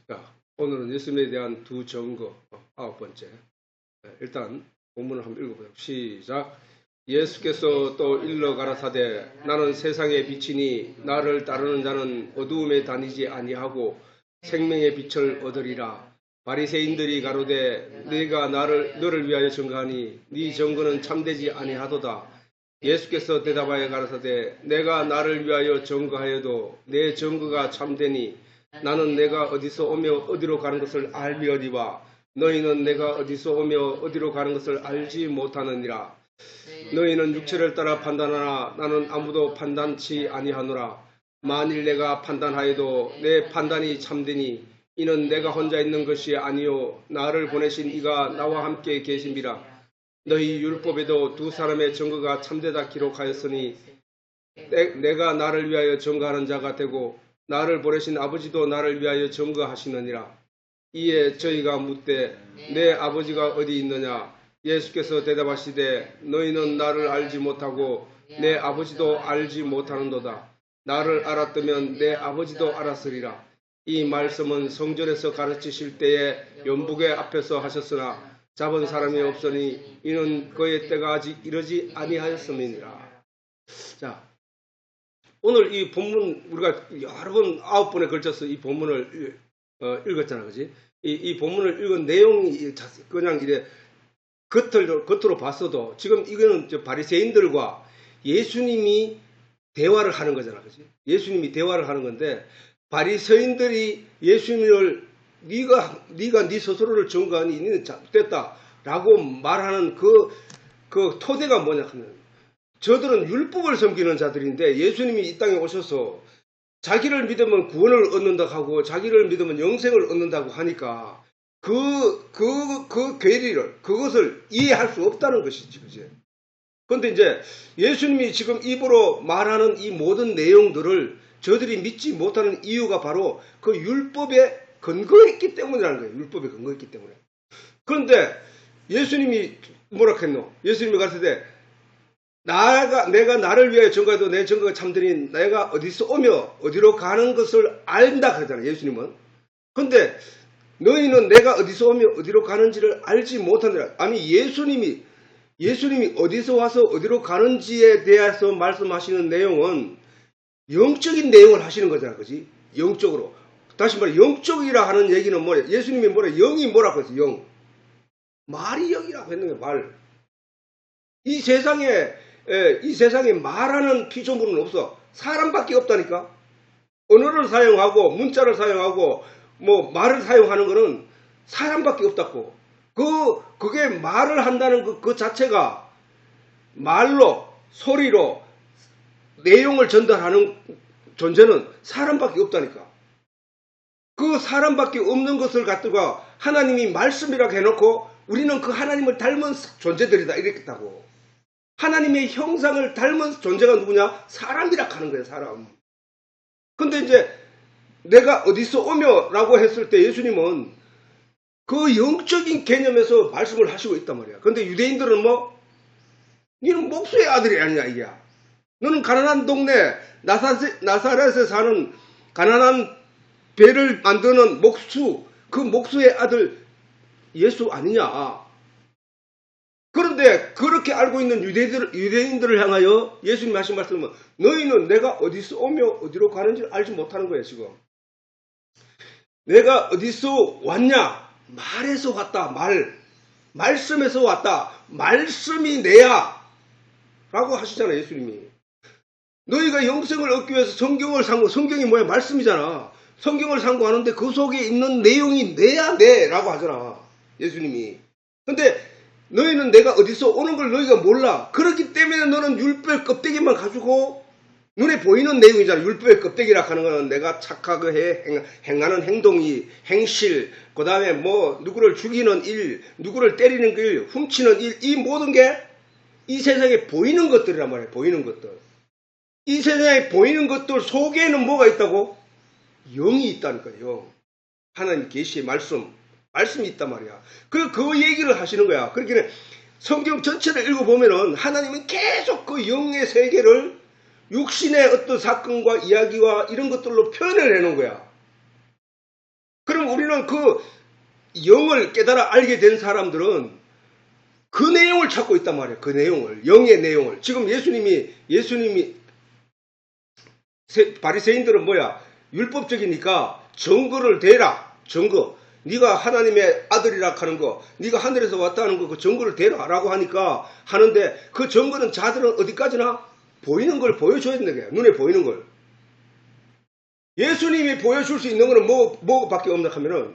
자, 오늘은 예수님에 대한 두 증거, 9번째. 일단 본문을 한번 읽어보자. 시작. 예수께서 또 일러 가라사대 나는 세상의 빛이니 나를 따르는 자는 어두움에 다니지 아니하고 생명의 빛을 얻으리라. 바리새인들이 가로되 네가 너를 위하여 증거하니 네 증거는 참되지 아니하도다. 예수께서 대답하여 가라사대 내가 나를 위하여 증거하여도 내 증거가 참되니 나는 내가 어디서 오며 어디로 가는 것을 알미어리와 너희는 내가 어디서 오며 어디로 가는 것을 알지 못하느니라. 너희는 육체를 따라 판단하나 나는 아무도 판단치 아니하노라. 만일 내가 판단하여도 내 판단이 참되니 이는 내가 혼자 있는 것이 아니요 나를 보내신 이가 나와 함께 계심이라. 너희 율법에도 두 사람의 증거가 참되다 기록하였으니 내가 나를 위하여 증거하는 자가 되고 나를 보내신 아버지도 나를 위하여 증거하시느니라. 이에 저희가 묻되 내 아버지가 어디 있느냐? 예수께서 대답하시되 너희는 나를 알지 못하고 내 아버지도 알지 못하는도다. 나를 알았다면 내 아버지도 알았으리라. 이 말씀은 성전에서 가르치실 때에 연복의 앞에서 하셨으나 잡은 사람이 없으니 이는 그의 때가 아직 이르지 아니하였음이니라. 자, 오늘 이 본문 우리가 여러 번 9번에 걸쳐서 이 본문을 읽었잖아, 그지? 이 본문을 읽은 내용이 그냥 이래 겉으로 봤어도 지금 이거는 바리새인들과 예수님이 대화를 하는 거잖아, 그지? 예수님이 대화를 하는 건데 바리새인들이 예수님을 네가 네 스스로를 증거하니 너는 잘못됐다라고 말하는 그 토대가 뭐냐 하면 저들은 율법을 섬기는 자들인데 예수님이 이 땅에 오셔서 자기를 믿으면 구원을 얻는다고 하고 자기를 믿으면 영생을 얻는다고 하니까 그 괴리를 그것을 이해할 수 없다는 것이지, 그지? 그런데 이제 예수님이 지금 입으로 말하는 이 모든 내용들을 저들이 믿지 못하는 이유가 바로 그 율법에 근거했기 때문이라는 거예요. 율법에 근거했기 때문에. 그런데 예수님이 뭐라 했노? 예수님이 가르치되 내가 나를 위하여 증거해도 내 증거가 참되니 내가 어디서 오며 어디로 가는 것을 안다 그러잖아요. 예수님은. 그런데 너희는 내가 어디서 오며 어디로 가는지를 알지 못하느라. 아니 예수님이 어디서 와서 어디로 가는지에 대해서 말씀하시는 내용은 영적인 내용을 하시는 거잖아. 그지? 영적으로. 다시 말해 영적이라 하는 얘기는 뭐야? 예수님이 뭐래? 영이 뭐라고 했어? 영. 말이 영이라고 했는 거야. 말. 이 세상에 말하는 피조물은 없어. 사람밖에 없다니까. 언어를 사용하고 문자를 사용하고 뭐 말을 사용하는 거는 사람밖에 없다고. 그게 말을 한다는 그 자체가 말로 소리로 내용을 전달하는 존재는 사람밖에 없다니까. 그 사람밖에 없는 것을 갖다가 하나님이 말씀이라고 해놓고 우리는 그 하나님을 닮은 존재들이다 이랬다고. 하나님의 형상을 닮은 존재가 누구냐? 사람이라 하는 거예요, 사람. 근데 이제 내가 어디서 오며 라고 했을 때 예수님은 그 영적인 개념에서 말씀을 하시고 있단 말이야. 근데 유대인들은 뭐? 너는 목수의 아들이 아니냐, 이게. 너는 가난한 동네, 나사렛에 사는 가난한 배를 만드는 목수, 그 목수의 아들 예수 아니냐. 그런데 그렇게 알고 있는 유대인들을 향하여 예수님이 하신 말씀은 너희는 내가 어디서 오며 어디로 가는지 알지 못하는 거예요, 지금. 내가 어디서 왔냐? 말에서 왔다. 말씀에서 왔다. 말씀이 내야. 라고 하시잖아요, 예수님이. 너희가 영생을 얻기 위해서 성경이 뭐야? 말씀이잖아. 성경을 상고하는데 그 속에 있는 내용이 내야 돼. 라고 하잖아, 예수님이. 근데 너희는 내가 어디서 오는 걸 너희가 몰라. 그렇기 때문에 너는 율법의 껍데기만 가지고 눈에 보이는 내용이잖아. 율법의 껍데기라 하는 거는 내가 착하게 행하는 행동이, 행실, 그 다음에 뭐 누구를 죽이는 일, 누구를 때리는 일, 훔치는 일, 이 모든 게 이 세상에 보이는 것들이란 말이에요. 보이는 것들. 이 세상에 보이는 것들 속에는 뭐가 있다고? 영이 있다니까요. 영. 하나님 계시의 말씀이 있단 말이야. 그 얘기를 하시는 거야. 그러니까 성경 전체를 읽어보면은 하나님은 계속 그 영의 세계를 육신의 어떤 사건과 이야기와 이런 것들로 표현을 해놓은 거야. 그러면 그럼 우리는 그 영을 깨달아 알게 된 사람들은 그 내용을 찾고 있단 말이에요. 그 내용을, 영의 내용을. 지금 예수님이 바리새인들은 뭐야? 율법적이니까 증거를 대라. 증거. 네가 하나님의 아들이라 하는 거, 네가 하늘에서 왔다 하는 거, 그 증거를 대라 라고 하니까 하는데, 그 증거는 자들은 어디까지나 보이는 걸 보여줘야 된다. 눈에 보이는 걸. 예수님이 보여줄 수 있는 거는 뭐밖에 없나 하면은,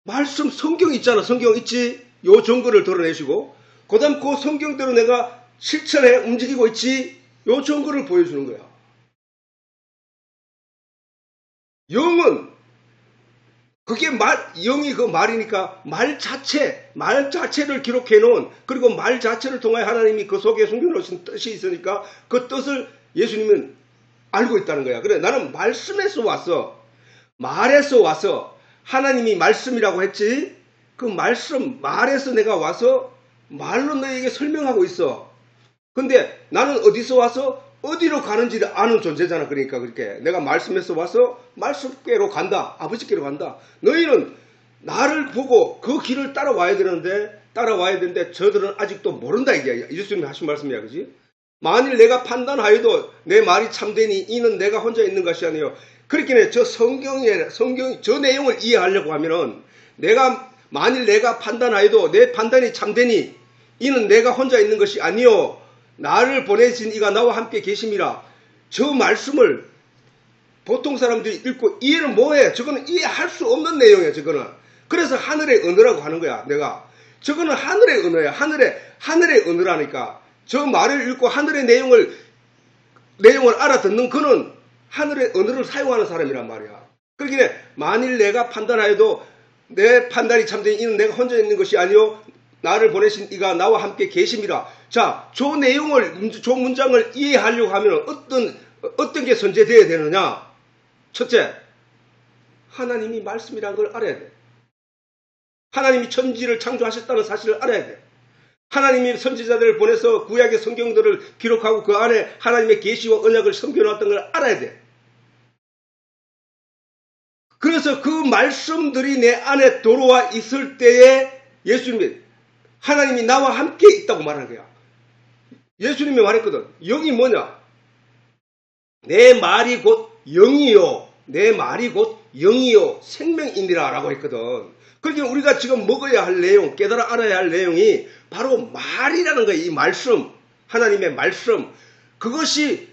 말씀, 성경 있잖아. 성경 있지? 요 증거를 드러내시고, 그 다음 그 성경대로 내가 실천해 움직이고 있지? 요 증거를 보여주는 거야. 영은, 그게 영이 그 말이니까 말 자체를 기록해 놓은, 그리고 말 자체를 통하여 하나님이 그 속에 숨겨놓으신 뜻이 있으니까 그 뜻을 예수님은 알고 있다는 거야. 그래, 나는 말씀에서 왔어. 말에서 와서 하나님이 말씀이라고 했지. 그 말에서 내가 와서 말로 너에게 설명하고 있어. 근데 나는 어디서 와서 어디로 가는지를 아는 존재잖아. 그러니까 그렇게 내가 말씀에서 와서 말씀께로 간다. 아버지께로 간다. 너희는 나를 보고 그 길을 따라와야 되는데 저들은 아직도 모른다 이게 예수님이 하신 말씀이야. 그지? 만일 내가 판단하여도 내 말이 참되니 이는 내가 혼자 있는 것이 아니요. 그렇긴 저 저 내용을 이해하려고 하면은 만일 내가 판단하여도 내 판단이 참되니 이는 내가 혼자 있는 것이 아니요. 나를 보내신 이가 나와 함께 계심이라. 저 말씀을 보통 사람들이 읽고 이해를 못해. 저거는 이해할 수 없는 내용이야. 저거는. 그래서 하늘의 언어라고 하는 거야. 저거는 하늘의 언어야. 하늘의 언어라니까. 저 말을 읽고 하늘의 내용을 알아듣는 그는 하늘의 언어를 사용하는 사람이란 말이야. 그러기에 만일 내가 판단하여도 내 판단이 참되니 이는 내가 혼자 있는 것이 아니요. 나를 보내신 이가 나와 함께 계심이라. 자, 저 문장을 이해하려고 하면 어떤 게 선제되어야 되느냐? 첫째, 하나님이 말씀이라는 걸 알아야 돼. 하나님이 천지를 창조하셨다는 사실을 알아야 돼. 하나님이 선지자들을 보내서 구약의 성경들을 기록하고 그 안에 하나님의 계시와 언약을 숨겨놨던 걸 알아야 돼. 그래서 그 말씀들이 내 안에 들어와 있을 때에 하나님이 나와 함께 있다고 말하는 거야. 예수님이 말했거든. 영이 뭐냐? 내 말이 곧 영이요. 내 말이 곧 영이요. 생명이니라 라고 했거든. 그러니까 우리가 지금 먹어야 할 내용, 깨달아 알아야 할 내용이 바로 말이라는 거야. 이 말씀, 하나님의 말씀. 그것이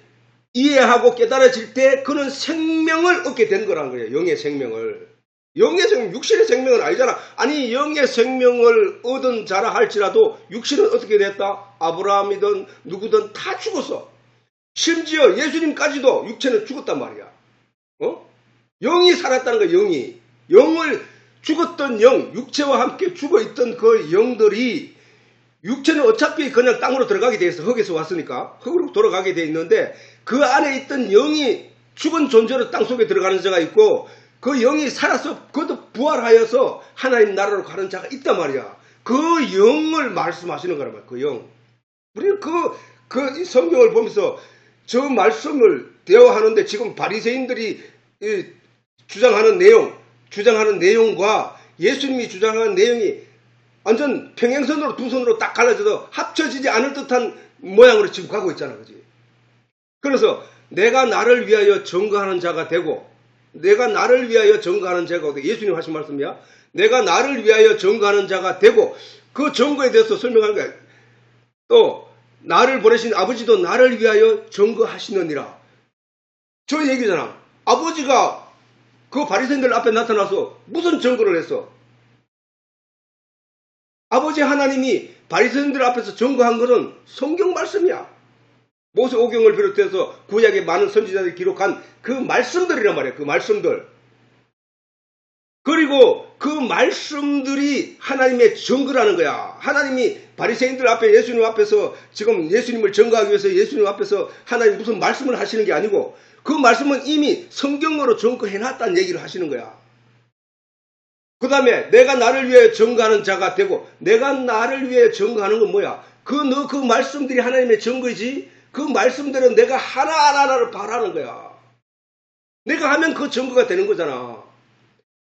이해하고 깨달아질 때 그는 생명을 얻게 되는 거라는 거예요. 영의 생명을. 육신의 생명은 아니잖아. 아니, 영의 생명을 얻은 자라 할지라도 육신은 어떻게 됐다? 아브라함이든 누구든 다 죽었어. 심지어 예수님까지도 육체는 죽었단 말이야. 영이 살았다는 거야. 영을 죽었던 육체와 함께 죽어있던 그 영들이 육체는 어차피 그냥 땅으로 들어가게 돼 있어. 흙에서 왔으니까. 흙으로 돌아가게 돼 있는데 그 안에 있던 영이 죽은 존재로 땅속에 들어가는 자가 있고 그 영이 살아서 그것도 부활하여서 하나님 나라로 가는 자가 있단 말이야. 그 영을 말씀하시는 거란 말이야. 그 영. 우리는 그 성경을 보면서 저 말씀을 대화하는데 지금 바리새인들이 주장하는 내용과 예수님이 주장하는 내용이 완전 평행선으로 두 손으로 딱 갈라져서 합쳐지지 않을 듯한 모양으로 지금 가고 있잖아. 그지? 그래서 내가 나를 위하여 증거하는 자가 되고 예수님 하신 말씀이야. 내가 나를 위하여 증거하는 자가 되고 그 증거에 대해서 설명하는 거야. 또 나를 보내신 아버지도 나를 위하여 증거하시느니라. 저 얘기잖아. 아버지가 그 바리새인들 앞에 나타나서 무슨 증거를 했어? 아버지 하나님이 바리새인들 앞에서 증거한 것은 성경 말씀이야. 모세오경을 비롯해서 구약의 많은 선지자들이 기록한 그 말씀들이란 말이야. 그 말씀들. 그리고 그 말씀들이 하나님의 증거라는 거야. 하나님이 바리새인들 앞에 예수님 앞에서 지금 예수님을 증거하기 위해서 예수님 앞에서 하나님 무슨 말씀을 하시는 게 아니고 그 말씀은 이미 성경으로 증거해놨다는 얘기를 하시는 거야. 그 다음에 내가 나를 위해 증거하는 자가 되고 내가 나를 위해 증거하는 건 뭐야? 그 말씀들이 하나님의 증거이지 그 말씀들은 내가 하나하나를 바라는 거야. 내가 하면 그 증거가 되는 거잖아.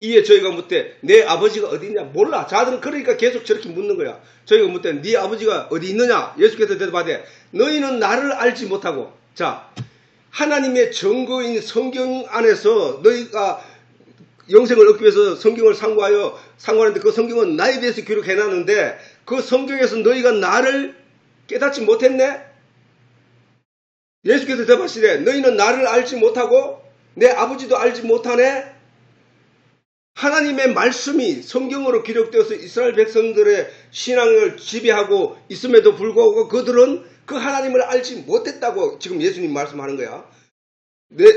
이에 저희가 묻되 내 아버지가 어디 있냐? 몰라. 자들은 그러니까 계속 저렇게 묻는 거야. 저희가 묻되 네 아버지가 어디 있느냐? 예수께서 대답하되 너희는 나를 알지 못하고. 자, 하나님의 증거인 성경 안에서 너희가 영생을 얻기 위해서 성경을 상고하는데 그 성경은 나에 대해서 기록해놨는데 그 성경에서 너희가 나를 깨닫지 못했네? 예수께서 대답하시되 너희는 나를 알지 못하고 내 아버지도 알지 못하네? 하나님의 말씀이 성경으로 기록되어서 이스라엘 백성들의 신앙을 지배하고 있음에도 불구하고 그들은 그 하나님을 알지 못했다고 지금 예수님 말씀하는 거야.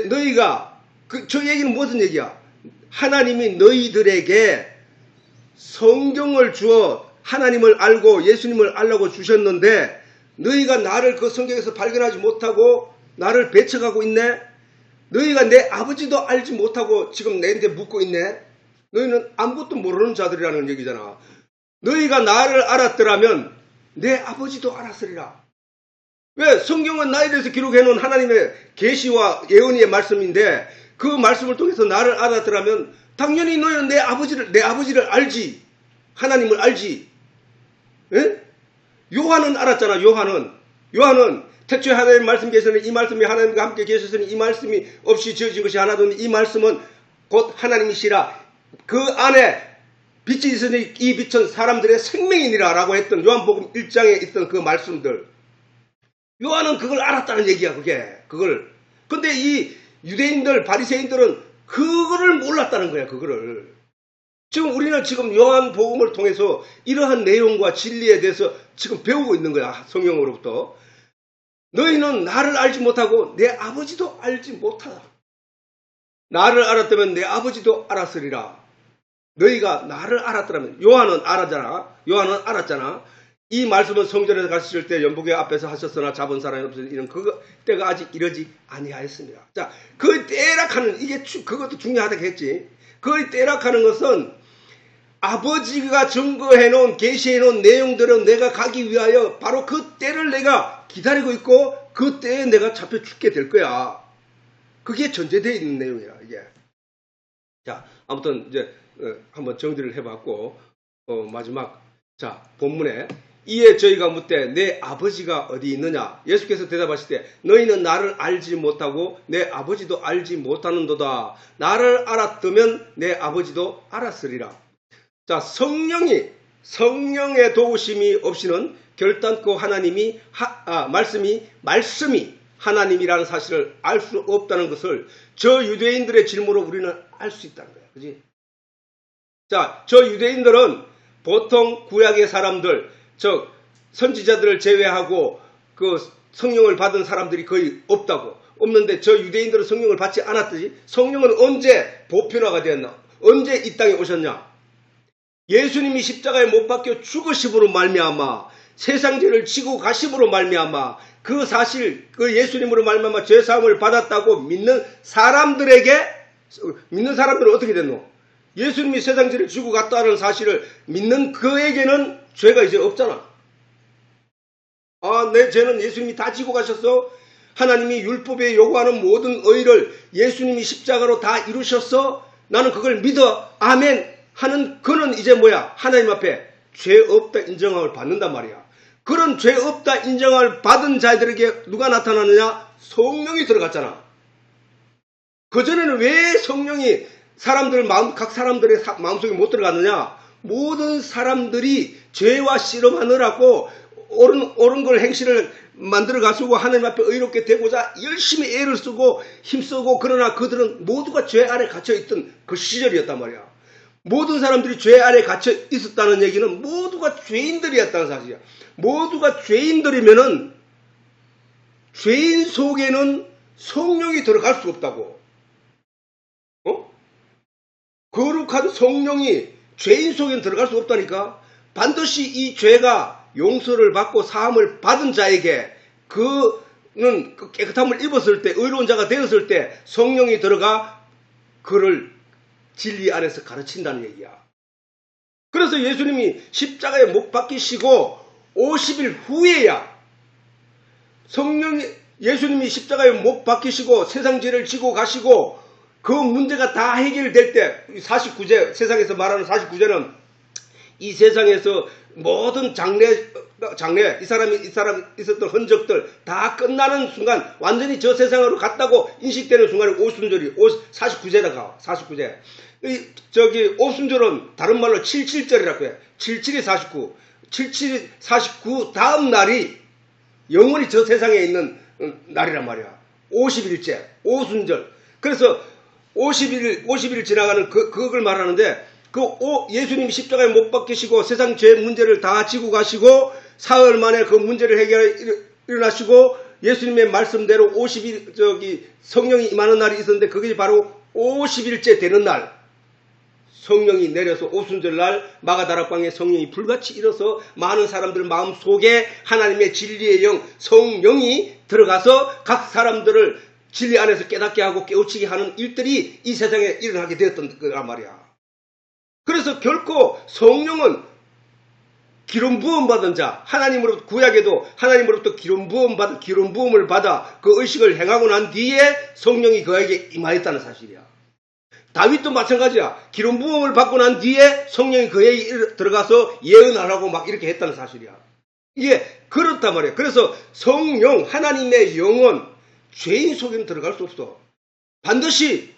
너희가 저 얘기는 무슨 얘기야? 하나님이 너희들에게 성경을 주어 하나님을 알고 예수님을 알라고 주셨는데 너희가 나를 그 성경에서 발견하지 못하고 나를 배척하고 있네? 너희가 내 아버지도 알지 못하고 지금 내한테 묻고 있네? 너희는 아무것도 모르는 자들이라는 얘기잖아. 너희가 나를 알았더라면 내 아버지도 알았으리라. 왜? 성경은 나에 대해서 기록해놓은 하나님의 계시와 예언의 말씀인데 그 말씀을 통해서 나를 알았더라면 당연히 너희는 내 아버지를 알지. 하나님을 알지. 에? 요한은 알았잖아. 요한은 태초에 하나님 말씀 계시는 이 말씀이 하나님과 함께 계셨으니 이 말씀이 없이 지어진 것이 하나도 없니 이 말씀은 곧 하나님이시라. 그 안에 빛이 있으니 이 빛은 사람들의 생명이니라 라고 했던 요한복음 1장에 있던 그 말씀들. 요한은 그걸 알았다는 얘기야. 그걸. 근데 이 유대인들 바리새인들은 그거를 몰랐다는 거야. 그거를. 지금 우리는 지금 요한복음을 통해서 이러한 내용과 진리에 대해서 지금 배우고 있는 거야. 성경으로부터. 너희는 나를 알지 못하고 내 아버지도 알지 못하다. 나를 알았다면 내 아버지도 알았으리라. 너희가 나를 알았더라면. 요한은 알았잖아. 이 말씀은 성전에서 가셨을 때 연복의 앞에서 하셨으나 잡은 사람이 없어서 이런 때가 아직 이르지 아니하였습니다. 자, 그 때락하는 그것도 중요하다고 했지. 그 때락하는 것은 아버지가 증거해놓은 계시해놓은 내용들은 내가 가기 위하여 바로 그 때를 내가 기다리고 있고 그 때에 내가 잡혀 죽게 될 거야. 그게 전제되어 있는 내용이야. 이게. 자, 아무튼 이제 한번 정리를 해봤고 마지막 자 본문에 이에 저희가 묻되 내 아버지가 어디 있느냐? 예수께서 대답하시되 너희는 나를 알지 못하고 내 아버지도 알지 못하는도다. 나를 알았다면 내 아버지도 알았으리라. 자, 성령의 도우심이 없이는 결단코 하나님이 말씀이 하나님이라는 사실을 알 수 없다는 것을 저 유대인들의 질문으로 우리는 알 수 있다는 거야. 그지? 자, 저 유대인들은 보통 구약의 사람들, 즉 선지자들을 제외하고 그 성령을 받은 사람들이 거의 없는데 저 유대인들은 성령을 받지 않았듯이 성령은 언제 보편화가 되었나? 언제 이 땅에 오셨냐? 예수님이 십자가에 못 박혀 죽으심으로 말미암아 세상 죄를 지고 가심으로 말미암아 그 사실 그 예수님으로 말미암아 죄사함을 받았다고 믿는 사람들은 어떻게 됐노? 예수님이 세상 죄를 지고 갔다는 사실을 믿는 그에게는 죄가 이제 없잖아. 내 죄는 예수님이 다 지고 가셨어. 하나님이 율법에 요구하는 모든 의를 예수님이 십자가로 다 이루셨어. 나는 그걸 믿어. 아멘 하는 그는 이제 뭐야? 하나님 앞에 죄 없다 인정함을 받는단 말이야. 그런 죄 없다 인정함을 받은 자들에게 누가 나타나느냐? 성령이 들어갔잖아. 그전에는 왜 성령이 각 사람들의 마음속에 못 들어갔느냐? 모든 사람들이 죄와 씨름하느라고 옳은 걸 행실을 만들어 가지고 하나님 앞에 의롭게 되고자 열심히 애를 쓰고 힘쓰고 그러나 그들은 모두가 죄 아래 갇혀 있던 그 시절이었단 말이야. 모든 사람들이 죄 아래 갇혀 있었다는 얘기는 모두가 죄인들이었다는 사실이야. 모두가 죄인들이면은 죄인 속에는 성령이 들어갈 수 없다고. 거룩한 성령이 죄인 속에는 들어갈 수 없다니까. 반드시 이 죄가 용서를 받고 사함을 받은 자에게 그는 깨끗함을 입었을 때 의로운 자가 되었을 때 성령이 들어가 그를 진리 안에서 가르친다는 얘기야. 그래서 예수님이 십자가에 못 박히시고 50일 후에야 예수님이 십자가에 못 박히시고 세상 죄를 지고 가시고 그 문제가 다 해결될 때 49제 세상에서 말하는 49제는 이 세상에서 모든 장래 이 사람이 있었던 흔적들 다 끝나는 순간 완전히 저 세상으로 갔다고 인식되는 순간에 오순절이 49제다 가 49제. 저기 오순절은 다른 말로 77절이라고 해. 77이 49, 77이 49 다음 날이 영원히 저 세상에 있는 날이란 말이야. 50일째, 오순절. 그래서 50일 지나가는 그걸 말하는데 예수님이 십자가에 못 박히시고 세상 죄 문제를 다 지고 가시고 사흘 만에 그 문제를 일어나시고 예수님의 말씀대로 50일 성령이 임하는 날이 있었는데 그게 바로 50일째 되는 날 성령이 내려서 오순절 날 마가다락방에 성령이 불같이 일어서 많은 사람들 마음속에 하나님의 진리의 영 성령이 들어가서 각 사람들을 진리 안에서 깨닫게 하고 깨우치게 하는 일들이 이 세상에 일어나게 되었던 거란 말이야. 그래서 결코 성령은 기름 부음 받은 자, 하나님으로부터 구약에도 하나님으로부터 기름 부음을 받아 그 의식을 행하고 난 뒤에 성령이 그에게 임하였다는 사실이야. 다윗도 마찬가지야. 기름 부음을 받고 난 뒤에 성령이 그에게 들어가서 예언하라고 막 이렇게 했다는 사실이야. 이게 그렇단 말이야. 그래서 성령, 하나님의 영은 죄인 속에는 들어갈 수 없어. 반드시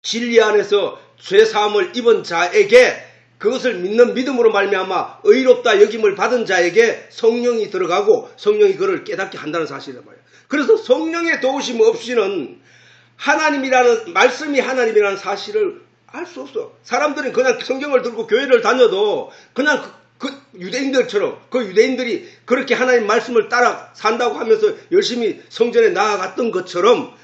진리 안에서 죄사함을 입은 자에게 그것을 믿는 믿음으로 말미암아 의롭다 여김을 받은 자에게 성령이 들어가고 성령이 그를 깨닫게 한다는 사실이란 말이야. 그래서 성령의 도우심 없이는 하나님이라는 말씀이 하나님이라는 사실을 알 수 없어. 사람들은 그냥 성경을 들고 교회를 다녀도 그냥 그 유대인들처럼 그 유대인들이 그렇게 하나님 말씀을 따라 산다고 하면서 열심히 성전에 나아갔던 것처럼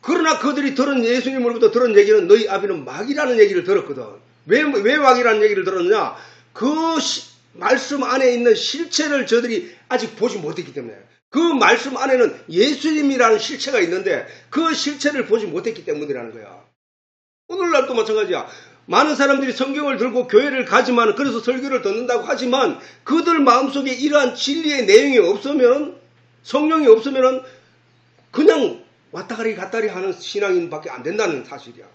그러나 그들이 예수님으로부터 들은 얘기는 너희 아비는 마귀라는 얘기를 들었거든. 왜 마귀라는 얘기를 들었느냐? 그 말씀 안에 있는 실체를 저들이 아직 보지 못했기 때문에. 그 말씀 안에는 예수님이라는 실체가 있는데 그 실체를 보지 못했기 때문이라는 거야. 오늘날도 마찬가지야. 많은 사람들이 성경을 들고 교회를 가지만 그래서 설교를 듣는다고 하지만 그들 마음속에 이러한 진리의 내용이 없으면 성령이 없으면 그냥 왔다가리 갔다리 하는 신앙인밖에 안 된다는 사실이야.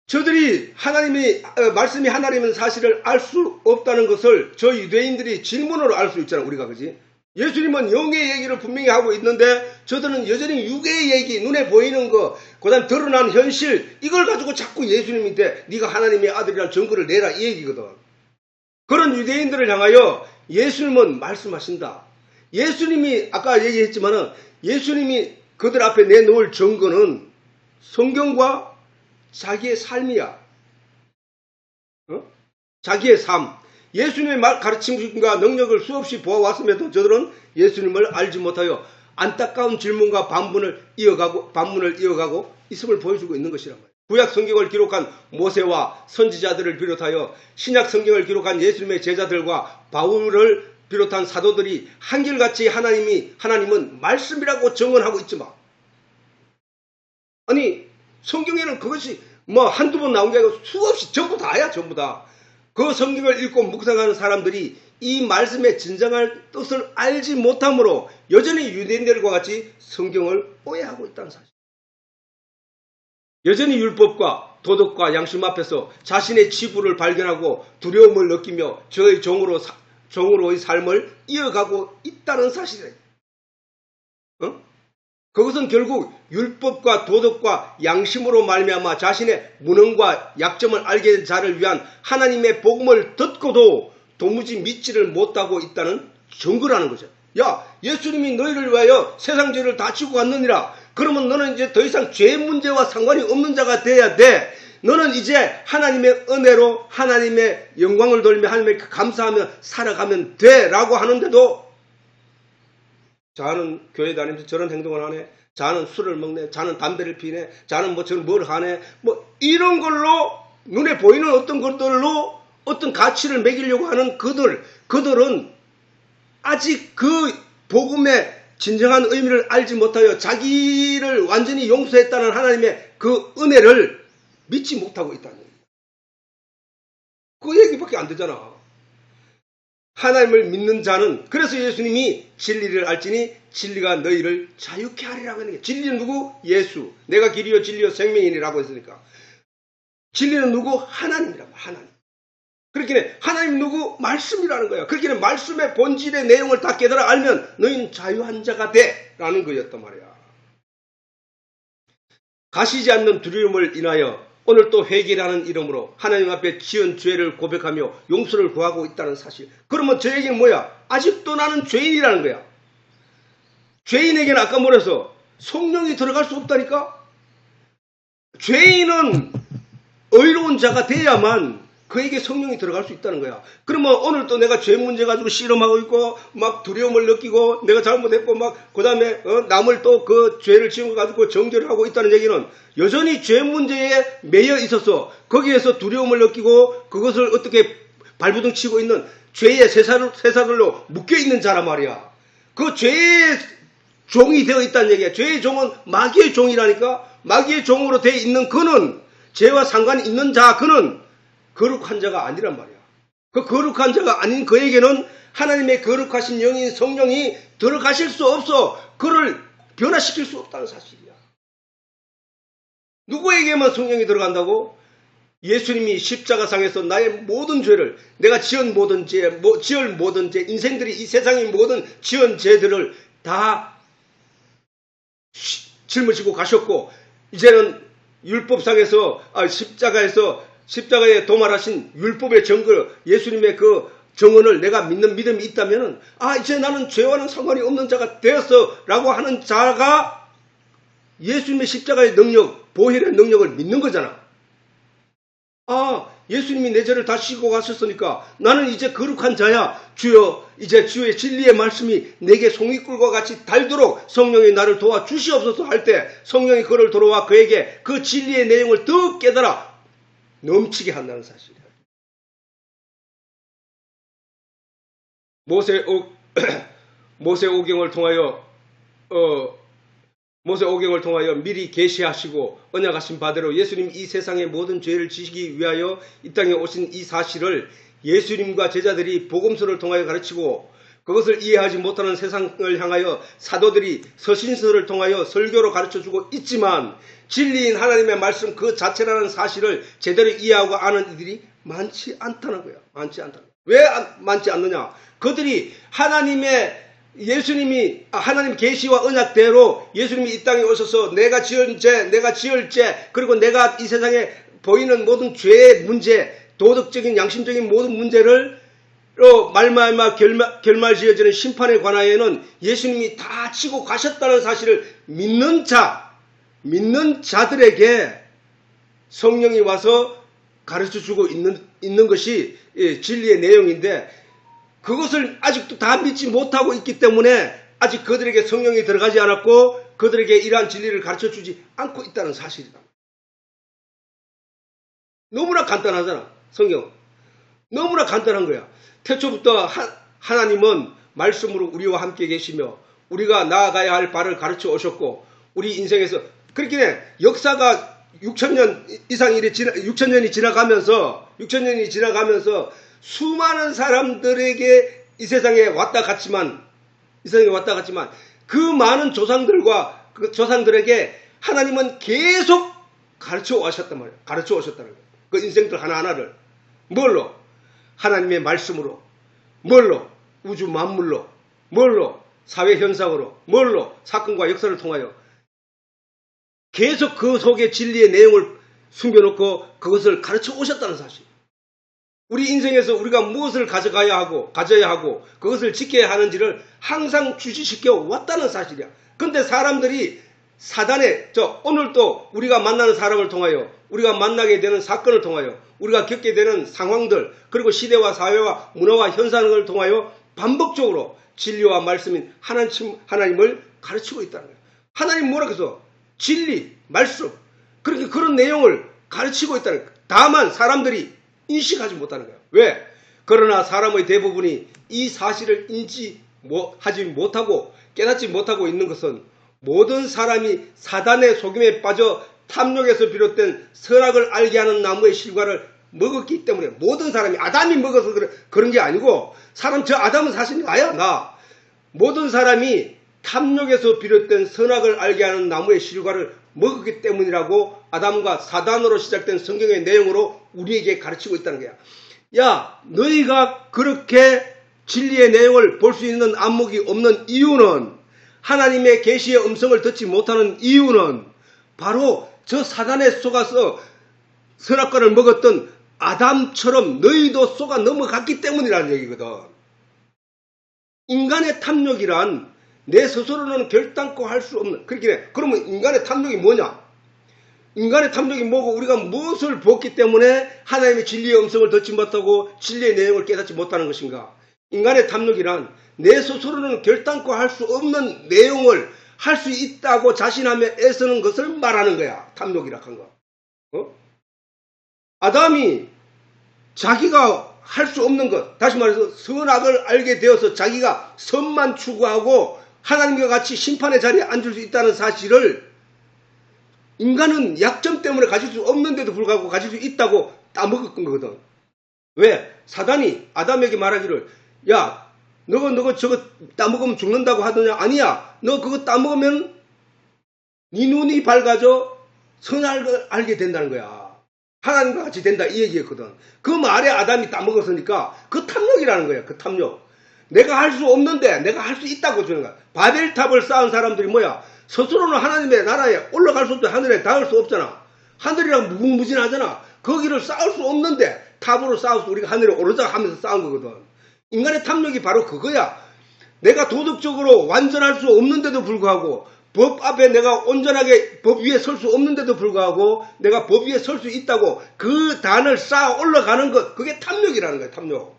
저들이 말씀이 하나님의 사실을 알 수 없다는 것을 저 유대인들이 질문으로 알 수 있잖아, 우리가, 그지? 예수님은 영의 얘기를 분명히 하고 있는데 저들은 여전히 육의 얘기, 눈에 보이는 거, 그 다음 드러난 현실, 이걸 가지고 자꾸 예수님한테 네가 하나님의 아들이라는 증거를 내라 이 얘기거든. 그런 유대인들을 향하여 예수님은 말씀하신다. 예수님이 아까 얘기했지만은 예수님이 그들 앞에 내놓을 증거는 성경과 자기의 삶이야. 자기의 삶. 예수님의 가르침과 능력을 수없이 보아왔음에도 저들은 예수님을 알지 못하여 안타까운 질문과 반문을 이어가고 있음을 보여주고 있는 것이란 말이에요. 구약 성경을 기록한 모세와 선지자들을 비롯하여 신약 성경을 기록한 예수님의 제자들과 바울을 비롯한 사도들이 한결같이 하나님은 말씀이라고 증언하고 있지만 아니 성경에는 그것이 뭐 한두 번 나온 게 아니고 수없이 전부 다야. 전부 다. 그 성경을 읽고 묵상하는 사람들이 이 말씀의 진정한 뜻을 알지 못함으로 여전히 유대인들과 같이 성경을 오해하고 있다는 사실. 여전히 율법과 도덕과 양심 앞에서 자신의 치부를 발견하고 두려움을 느끼며 저의 종으로의 삶을 이어가고 있다는 사실이에요. 그것은 결국 율법과 도덕과 양심으로 말미암아 자신의 무능과 약점을 알게 된 자를 위한 하나님의 복음을 듣고도 도무지 믿지를 못하고 있다는 증거라는 거죠. 야, 예수님이 너희를 위하여 세상 죄를 다 지고 갔느니라. 그러면 너는 이제 더 이상 죄 문제와 상관이 없는 자가 돼야 돼. 너는 이제 하나님의 은혜로 하나님의 영광을 돌리며 하나님께 감사하며 살아가면 돼 라고 하는데도 자는 교회 다니면서 저런 행동을 하네. 자는 술을 먹네. 자는 담배를 피네. 자는 뭘 하네. 이런 걸로 눈에 보이는 어떤 것들로 어떤 가치를 매기려고 하는 그들은 아직 그 복음의 진정한 의미를 알지 못하여 자기를 완전히 용서했다는 하나님의 그 은혜를 믿지 못하고 있다는 얘기예요. 그 얘기밖에 안 되잖아. 하나님을 믿는 자는, 그래서 예수님이 진리를 알지니 진리가 너희를 자유케 하리라고 하는 게, 진리는 누구? 예수. 내가 길이요 진리요 생명이니라고 했으니까. 진리는 누구? 하나님이라고. 하나님. 그렇게 하나님 누구? 말씀이라는 거야. 그렇게 말씀의 본질의 내용을 다 깨달아 알면 너희는 자유한 자가 돼 라는 거였단 말이야. 가시지 않는 두려움을 인하여 오늘 또 회개라는 이름으로 하나님 앞에 지은 죄를 고백하며 용서를 구하고 있다는 사실. 그러면 저에게는 뭐야? 아직도 나는 죄인이라는 거야. 죄인에게는 아까 뭐래서 성령이 들어갈 수 없다니까? 죄인은 의로운 자가 돼야만 그에게 성령이 들어갈 수 있다는 거야. 그러면 오늘 또 내가 죄 문제 가지고 씨름하고 있고 막 두려움을 느끼고 내가 잘못했고 막 그 다음에 남을 또 그 죄를 지은 거 가지고 정죄를 하고 있다는 얘기는 여전히 죄 문제에 매여 있어서 거기에서 두려움을 느끼고 그것을 어떻게 발부둥 치고 있는 죄의 쇠사슬로 묶여 있는 자란 말이야. 그 죄의 종이 되어 있다는 얘기야. 죄의 종은 마귀의 종이라니까. 마귀의 종으로 되어 있는 그는, 죄와 상관이 있는 자 그는 거룩한 자가 아니란 말이야. 그 거룩한 자가 아닌 그에게는 하나님의 거룩하신 영인 성령이 들어가실 수 없어. 그를 변화시킬 수 없다는 사실이야. 누구에게만 성령이 들어간다고? 예수님이 십자가상에서 나의 모든 죄를, 내가 지은 모든 죄, 지을 모든 죄, 인생들이 이 세상의 모든 지은 죄들을 다 짊어지고 가셨고, 이제는 율법상에서, 십자가에 도말하신 율법의 증거, 예수님의 그 정언을 내가 믿는 믿음이 있다면, 이제 나는 죄와는 상관이 없는 자가 되었어 라고 하는 자가 예수님의 십자가의 능력, 보혈의 능력을 믿는 거잖아. 예수님이 내 죄를 다 씻고 가셨으니까 나는 이제 거룩한 자야. 주여, 이제 주의 진리의 말씀이 내게 송이꿀과 같이 달도록 성령이 나를 도와 주시옵소서 할 때 성령이 그를 돌아와 그에게 그 진리의 내용을 더 깨달아 넘치게 한다는 사실이야. 모세오경을 통하여 미리 계시하시고 언약하신 바대로 예수님 이 세상의 모든 죄를 지시기 위하여 이 땅에 오신 이 사실을 예수님과 제자들이 복음서를 통하여 가르치고 그것을 이해하지 못하는 세상을 향하여 사도들이 서신서를 통하여 설교로 가르쳐주고 있지만 진리인 하나님의 말씀 그 자체라는 사실을 제대로 이해하고 아는 이들이 많지 않다는 거야. 많지 않다는 거야. 왜 많지 않느냐? 그들이 하나님 계시와 언약대로 예수님이 이 땅에 오셔서 내가 지을 죄, 그리고 내가 이 세상에 보이는 모든 죄의 문제, 도덕적인 양심적인 모든 문제를 말마마 결말지어지는 심판에 관하여는 예수님이 다 치고 가셨다는 사실을 믿는 자들에게 성령이 와서 가르쳐주고 있는 것이 진리의 내용인데 그것을 아직도 다 믿지 못하고 있기 때문에 아직 그들에게 성령이 들어가지 않았고 그들에게 이러한 진리를 가르쳐주지 않고 있다는 사실이다. 너무나 간단하잖아. 성경은. 너무나 간단한 거야. 태초부터 하나님은 말씀으로 우리와 함께 계시며 우리가 나아가야 할 바를 가르쳐 오셨고 우리 인생에서 그렇게 역사가 6천년이 지나가면서 수많은 사람들에게 이 세상에 왔다 갔지만 그 많은 조상들에게 하나님은 계속 가르쳐 오셨단 말이에요. 가르쳐 오셨다는 거예요. 그 인생들 하나하나를. 뭘로? 하나님의 말씀으로. 뭘로? 우주 만물로. 뭘로? 사회 현상으로. 뭘로? 사건과 역사를 통하여. 계속 그 속에 진리의 내용을 숨겨놓고 그것을 가르쳐 오셨다는 사실. 우리 인생에서 우리가 무엇을 가져야 하고 그것을 지켜야 하는지를 항상 주지시켜 왔다는 사실이야. 근데 사람들이 오늘도 우리가 만나는 사람을 통하여 우리가 만나게 되는 사건을 통하여 우리가 겪게 되는 상황들 그리고 시대와 사회와 문화와 현상을 통하여 반복적으로 진리와 말씀인 하나님을 가르치고 있다는 거예요. 하나님 뭐라고 해서 진리, 말씀 그런 내용을 가르치고 있다는 거예요. 다만 사람들이 인식하지 못하는 거예요. 왜? 그러나 사람의 대부분이 이 사실을 하지 못하고 깨닫지 못하고 있는 것은 모든 사람이 사단의 속임에 빠져 탐욕에서 비롯된 선악을 알게 하는 나무의 실과를 먹었기 때문에 모든 사람이 아담이 먹어서 그런 게 아니고 사람 저 아담은 사실 나야 나. 모든 사람이 탐욕에서 비롯된 선악을 알게 하는 나무의 실과를 먹었기 때문이라고 아담과 사단으로 시작된 성경의 내용으로 우리에게 가르치고 있다는 거야. 야, 너희가 그렇게 진리의 내용을 볼 수 있는 안목이 없는 이유는 하나님의 계시의 음성을 듣지 못하는 이유는 바로 저 사단에 속아서 선악과를 먹었던 아담처럼 너희도 속아 넘어갔기 때문이라는 얘기거든. 인간의 탐욕이란 내 스스로는 결단코 할 수 없는, 그렇게 그러면 인간의 탐욕이 뭐냐? 인간의 탐욕이 뭐고 우리가 무엇을 보았기 때문에 하나님의 진리의 음성을 듣지 못하고 진리의 내용을 깨닫지 못하는 것인가? 인간의 탐욕이란 내 스스로는 결단코 할 수 없는 내용을 할 수 있다고 자신하며 애쓰는 것을 말하는 거야. 탐욕이라 한 거. 아담이 자기가 할 수 없는 것, 다시 말해서 선악을 알게 되어서 자기가 선만 추구하고 하나님과 같이 심판의 자리에 앉을 수 있다는 사실을 인간은 약점 때문에 가질 수 없는데도 불구하고 가질 수 있다고 따먹은 거거든. 왜? 사단이 아담에게 말하기를, 야, 너가 저거 따먹으면 죽는다고 하더냐? 아니야. 너 그거 따먹으면 네 눈이 밝아져 선악을 알게 된다는 거야. 하나님과 같이 된다 이 얘기였거든. 그 말에 아담이 따먹었으니까 그 탐욕이라는 거야. 그 탐욕. 내가 할 수 없는데 내가 할 수 있다고 주는 거야. 바벨탑을 쌓은 사람들이 뭐야? 스스로는 하나님의 나라에 올라갈 수 없고 하늘에 닿을 수 없잖아. 하늘이랑 무궁무진하잖아. 거기를 쌓을 수 없는데 탑으로 쌓아서 우리가 하늘에 오르자 하면서 쌓은 거거든. 인간의 탐욕이 바로 그거야. 내가 도덕적으로 완전할 수 없는데도 불구하고 법 앞에 내가 온전하게 법 위에 설 수 없는데도 불구하고 내가 법 위에 설 수 있다고 그 단을 쌓아 올라가는 것, 그게 탐욕이라는 거야. 탐욕.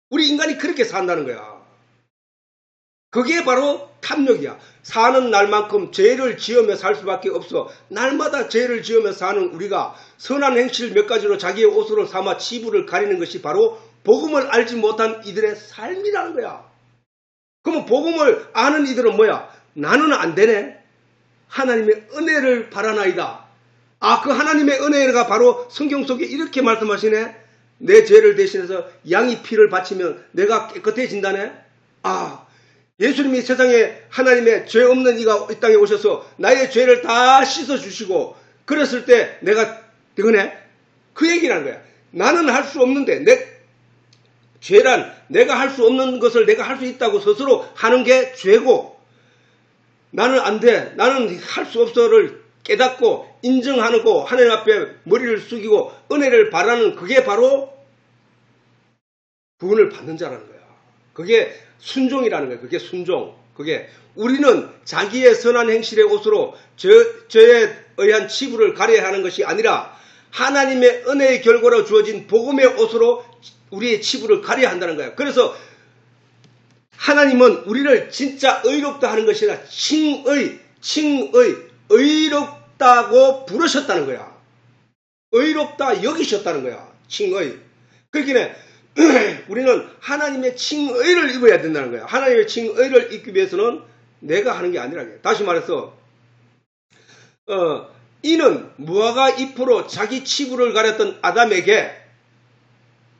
우리 인간이 그렇게 산다는 거야. 그게 바로 탐욕이야. 사는 날만큼 죄를 지으며 살 수밖에 없어. 날마다 죄를 지으며 사는 우리가 선한 행실 몇 가지로 자기의 옷으로 삼아 치부를 가리는 것이 바로 복음을 알지 못한 이들의 삶이라는 거야. 그러면 복음을 아는 이들은 뭐야? 나는 안 되네. 하나님의 은혜를 바라나이다. 아, 그 하나님의 은혜가 바로 성경 속에 이렇게 말씀하시네. 내 죄를 대신해서 양이 피를 바치면 내가 깨끗해진다네. 아, 예수님이 세상에 하나님의 죄 없는 이가 이 땅에 오셔서 나의 죄를 다 씻어주시고 그랬을 때 내가 되거네. 그 얘기라는 거야. 나는 할 수 없는데 죄란 내가 할 수 없는 것을 내가 할 수 있다고 스스로 하는 게 죄고 나는 안 돼. 나는 할 수 없어를 깨닫고 인정하고 하나님 앞에 머리를 숙이고 은혜를 바라는 그게 바로 구원을 받는 자라는 거야. 그게 순종이라는 거야. 그게 순종. 그게 우리는 자기의 선한 행실의 옷으로 죄에 의한 치부를 가려야 하는 것이 아니라 하나님의 은혜의 결과로 주어진 복음의 옷으로 우리의 치부를 가려야 한다는 거야. 그래서 하나님은 우리를 진짜 의롭다 하는 것이 아니라 의롭다고 부르셨다는 거야. 의롭다 여기셨다는 거야. 칭의. 그러니까 우리는 하나님의 칭의를 입어야 된다는 거야. 하나님의 칭의를 입기 위해서는 내가 하는 게 아니라. 다시 말해서 이는 무화과 잎으로 자기 치부를 가렸던 아담에게,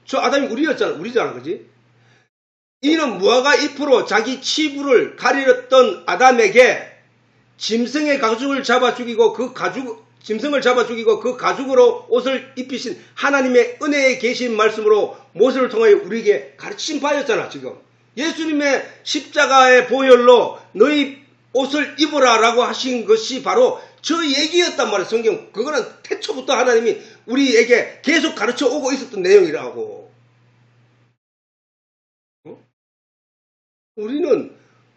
저 아담이 우리잖아, 그지? 이는 무화과 잎으로 자기 치부를 가렸던 아담에게 짐승의 가죽을 잡아 죽이고 짐승을 잡아 죽이고 그 가죽으로 옷을 입히신 하나님의 은혜에 계신 말씀으로 모세를 통하여 우리에게 가르치신 바였잖아. 지금 예수님의 십자가의 보혈로 너희 옷을 입으라라고 하신 것이 바로 저 얘기였단 말이야. 성경 그거는 태초부터 하나님이 우리에게 계속 가르쳐 오고 있었던 내용이라고.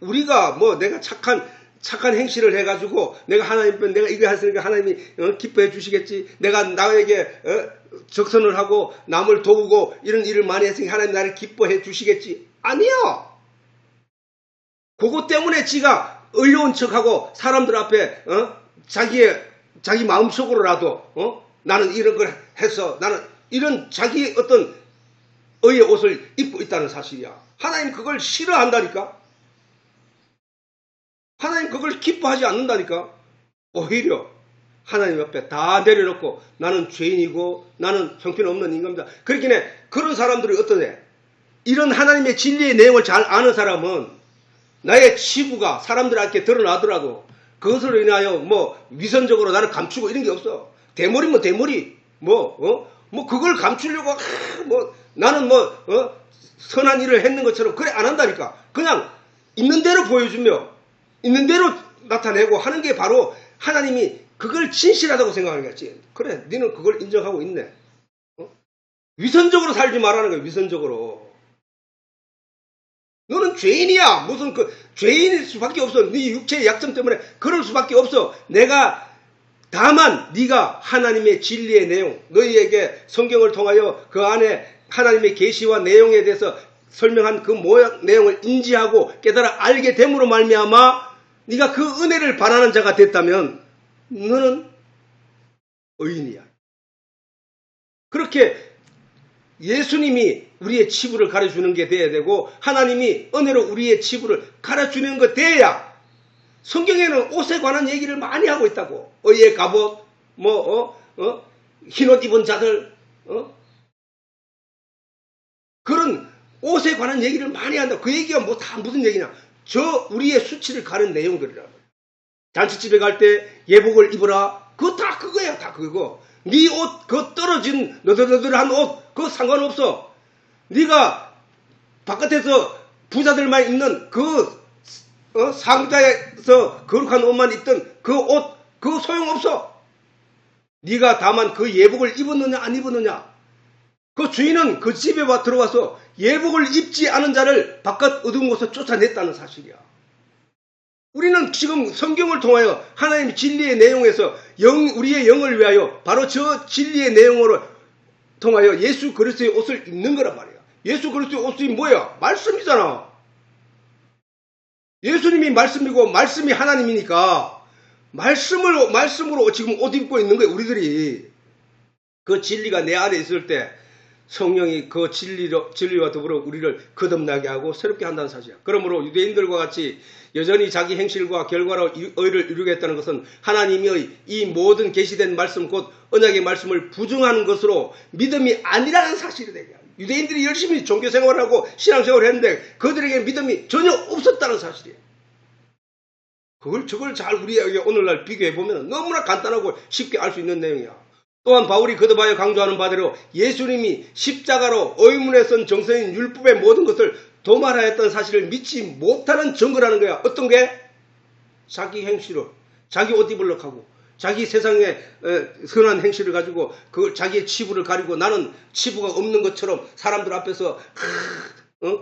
우리가 뭐 내가 착한 행실을 해가지고 내가 하나님 내가 이거 했으니까 하나님이 기뻐해 주시겠지. 내가 나에게 적선을 하고 남을 도우고 이런 일을 많이 했으니까 하나님 나를 기뻐해 주시겠지. 아니야. 그것 때문에 지가 의로운 척하고 사람들 앞에 자기 마음속으로라도 나는 이런 걸 해서 나는 이런 자기 어떤 의의 옷을 입고 있다는 사실이야. 하나님 그걸 싫어한다니까. 하나님 그걸 기뻐하지 않는다니까. 오히려 하나님 앞에 다 내려놓고 나는 죄인이고 나는 형편없는 인간입니다. 그렇긴 해. 그런 사람들이 어떠냐? 이런 하나님의 진리의 내용을 잘 아는 사람은 나의 치부가 사람들한테 드러나더라도 그것으로 인하여 뭐 위선적으로 나를 감추고 이런 게 없어. 대머리면 대머리. 그걸 감추려고 나는 선한 일을 했는 것처럼 그래 안 한다니까. 그냥 있는 대로 보여주며 있는 대로 나타내고 하는 게 바로 하나님이 그걸 진실하다고 생각하는 거지. 그래, 너는 그걸 인정하고 있네. 위선적으로 살지 말라는 거야. 위선적으로. 너는 죄인이야. 무슨 죄인일 수밖에 없어. 네 육체의 약점 때문에 그럴 수밖에 없어. 내가 다만 네가 하나님의 진리의 내용, 너희에게 성경을 통하여 그 안에 하나님의 계시와 내용에 대해서 설명한 그 모양 내용을 인지하고 깨달아 알게 됨으로 말미암아 네가 그 은혜를 바라는 자가 됐다면 너는 의인이야. 그렇게 예수님이 우리의 치부를 가르쳐주는 게 돼야 되고 하나님이 은혜로 우리의 치부를 가르쳐주는 것 돼야. 성경에는 옷에 관한 얘기를 많이 하고 있다고. 의의 갑옷, 흰옷 입은 자들, 그런 옷에 관한 얘기를 많이 한다. 그 얘기가 다 무슨 얘기냐? 우리의 수치를 가른 내용들이라. 잔치집에 갈 때 예복을 입어라. 그거 다 그거야, 다 그거. 네 옷, 그 떨어진 너덜너덜한 옷, 그거 상관없어. 네가 바깥에서 부자들만 입는 상자에서 거룩한 옷만 입던 그 옷, 그거 소용없어. 네가 다만 그 예복을 입었느냐 안 입었느냐. 그 주인은 그 집에 들어와서 예복을 입지 않은 자를 바깥 어두운 곳에서 쫓아냈다는 사실이야. 우리는 지금 성경을 통하여 하나님의 진리의 내용에서 우리의 영을 위하여 바로 저 진리의 내용으로 통하여 예수 그리스도의 옷을 입는 거란 말이야. 예수 그리스도의 옷이 뭐야? 말씀이잖아. 예수님이 말씀이고 말씀이 하나님이니까 말씀으로 지금 옷 입고 있는 거예요. 우리들이. 그 진리가 내 안에 있을 때 성령이 그 진리와 더불어 우리를 거듭나게 하고 새롭게 한다는 사실이야. 그러므로 유대인들과 같이 여전히 자기 행실과 결과로 의를 이루겠다는 것은 하나님의 이 모든 계시된 말씀 곧 언약의 말씀을 부정하는 것으로 믿음이 아니라는 사실이 되게 합니다. 유대인들이 열심히 종교생활을 하고 신앙생활을 했는데 그들에게 믿음이 전혀 없었다는 사실이에요. 저걸 잘 우리에게 오늘날 비교해보면 너무나 간단하고 쉽게 알 수 있는 내용이야. 또한 바울이 거듭하여 강조하는 바대로 예수님이 십자가로 의문에 쓴 정서인 율법의 모든 것을 도말하였다는 사실을 믿지 못하는 증거라는 거야. 어떤 게? 자기 행실로, 자기 옷 입으려고 하고, 자기 세상에 선한 행실을 가지고 자기의 치부를 가리고 나는 치부가 없는 것처럼 사람들 앞에서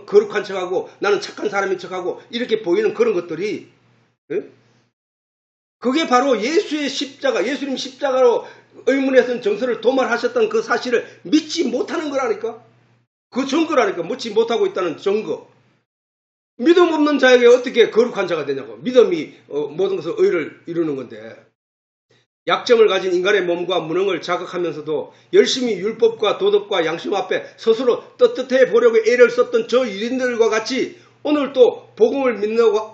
거룩한 척하고 나는 착한 사람인 척하고 이렇게 보이는 그런 것들이 그게 바로 예수님 십자가로 의문에 쓴 정서를 도말하셨다는 그 사실을 믿지 못하는 거라니까. 그 증거라니까. 믿지 못하고 있다는 증거. 믿음 없는 자에게 어떻게 거룩한 자가 되냐고. 믿음이 모든 것을 의를 이루는 건데. 약점을 가진 인간의 몸과 무능을 자극하면서도 열심히 율법과 도덕과 양심 앞에 스스로 떳떳해 보려고 애를 썼던 저 유대인들과 같이 오늘 또 복음을